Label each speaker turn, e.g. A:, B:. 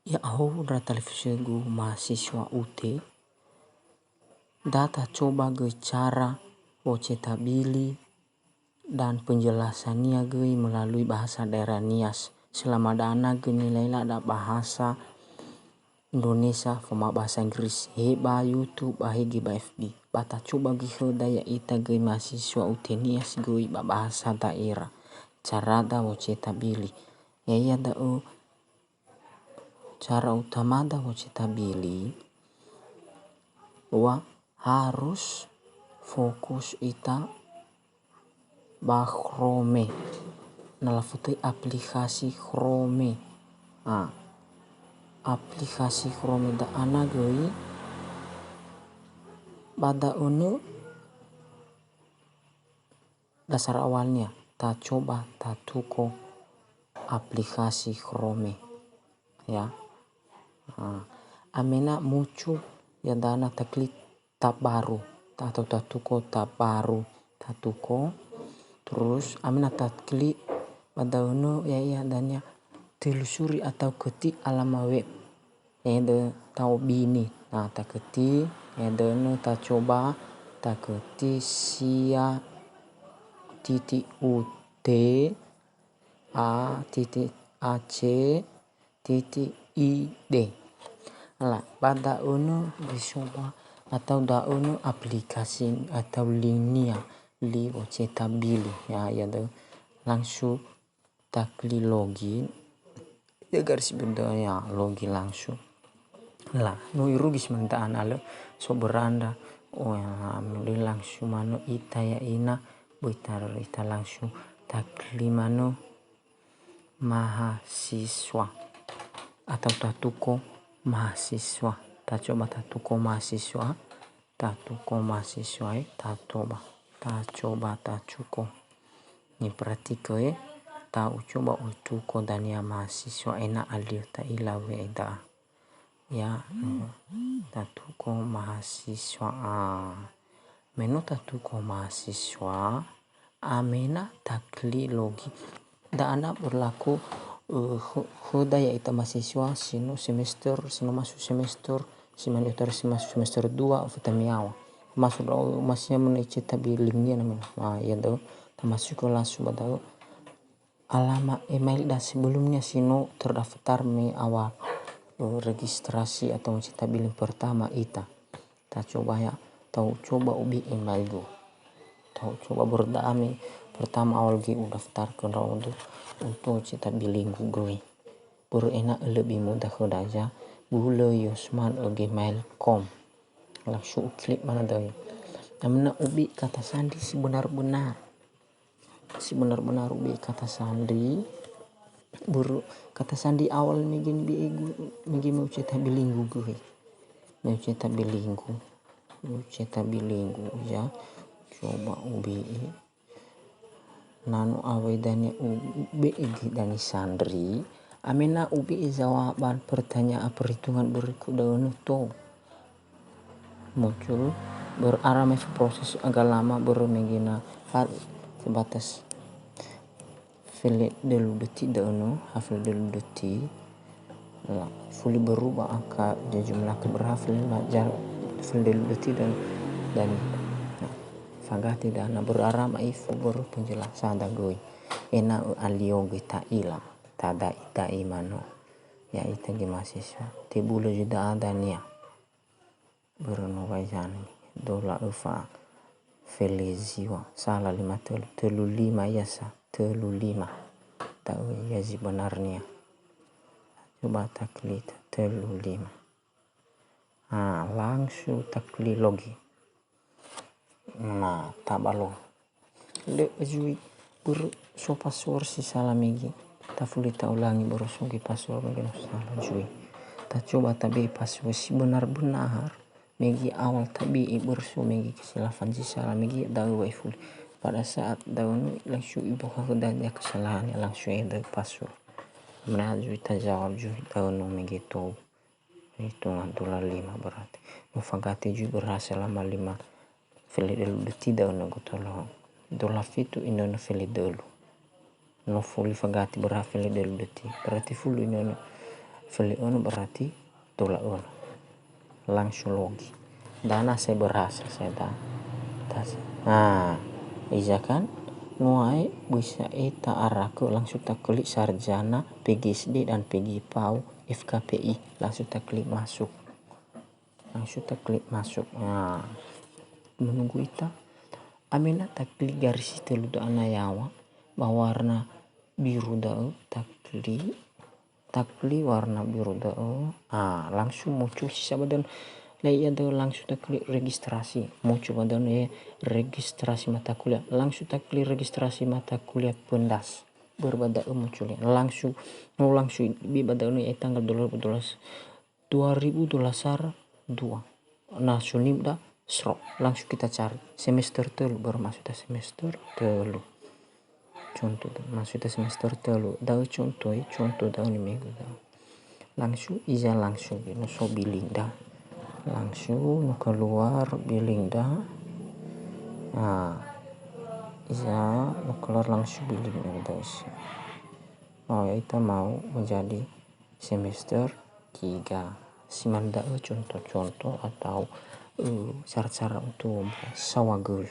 A: Ya au ra televisi gu mahasiswa UT data coba ge cara wo cetak bili dan penjelasannya ge melalui bahasa daerah Nias selama dana ge nilai ada bahasa Indonesia sama bahasa Inggris heba YouTube bahigi ba FB bata coba ge daya ita ge mahasiswa UT Nias ge ba bahasa daerah cara da wo cetak bili ya iya da cara utama da wo cetak bili wa harus fokus ita Chrome nalafuti aplikasi Chrome aplikasi Chrome da ana gei bada unu dasar awalnya ta coba ta tuko aplikasi Chrome ya amena muncul ya dana ta klik tab baru atau ta tuko tab baru ta tuko terus amena ta klik pada unu ya danya telusuri atau ketik alamat web ya tau bini nah ta ketik ya unu ta coba ta ketik sia titik ut a titik ac titik id lah pada unu dicoba atau da unu aplikasi atau linknya li wo cetak bili ya langsung ta klik login ya garis bendanya login langsung lah no irugis menta anale so beranda muli langsung mano ita ya ina boitar ita langsung ta klik mano mahasiswa atau ta tuko mahasiswa ta coba ta tuko mahasiswa ta coba ta cuko ni pratiko ta coba utuko dania mahasiswa enak alio ta ila weda ya ta tuko mahasiswa menu ta tuko mahasiswa amena ta klik login da anak berlaku hoda ya ita mahasiswa sino masuk semester simani utara masuk semester 2 utamiawa masuk masih cetak bilingnya namanya ya ta masuk langsung pada alamat email dan sebelumnya sino terdaftar awal registrasi atau cetak biling pertama ita ta coba ya tahu coba ubi email go tahu coba berdami pertama awal ge daftar ke untuk cetak biling gue baru enak lebih mudah kedaja bule yosman gmail.com langsung klik mana dari namanya ubi kata sandi sebenar-benar ubi kata sandi baru kata sandi awal megi mau cetak biling gue mau cetak bilinggu ya coba ubi nano awedanya ubi dani sandri amena ubi jawaban pertanyaan perhitungan berikut daun itu muncul berarah proses agak lama bermegina sebatas filet dulu detik daun hafal dulu detik lah fully berubah angka jumlah keberhafal hafal dulu detik dan fagati dana berarah maifu baru penjelasan da gue enak alio kita ilam tada ita imano ya ita di mahasiswa tebulu juga ada nia berono wajani dola ufa feleziwa salah 5 telu 5 ya sa telu 5 tahu ya sebenarnya coba taklit telu 5 langsung taklit login nah tabalo le jui ber so password si salah megi ta fully ta ulangi baru sugi password megi salah jui ta coba tabi password si benar-benar megi awal tabi bersu megi kesalahan si salah megi daun wifi pada saat daun langsung ibu dan ya kesalahan langsung ada password mana jui ta jawab jui daun megi to hitungan dolar 5 berarti mufagati jui berhasil lama 5 fili dulu tidak ono gotolo dola fitu inono fili dulu no fully fagati berhafili dulu berarti full inono Feleon berarti tolaon langsung logi dana saya berhasil saya iya kan nuai bisa eta arah ke langsung tak klik sarjana PGSD dan PG PAU FKPI langsung tak klik masuk menunggu ita amena tak klik garis telu da anayawa warna biru da tak klik warna biru da langsung muncul sisa badan Lain ada langsung tak klik registrasi muncul badan registrasi mata kuliah langsung tak klik registrasi mata kuliah pendas berbeda muncul langsung bi badan tanggal 2012 nasional dah sro langsung kita cari semester telu baru masuk semester telu contoh masuk semester telu dah contoh dah ini minggu langsung so billing dah langsung keluar billing dah keluar langsung billing guys. Kita mau menjadi semester 3 simanda contoh-contoh atau cara-cara untuk sawagul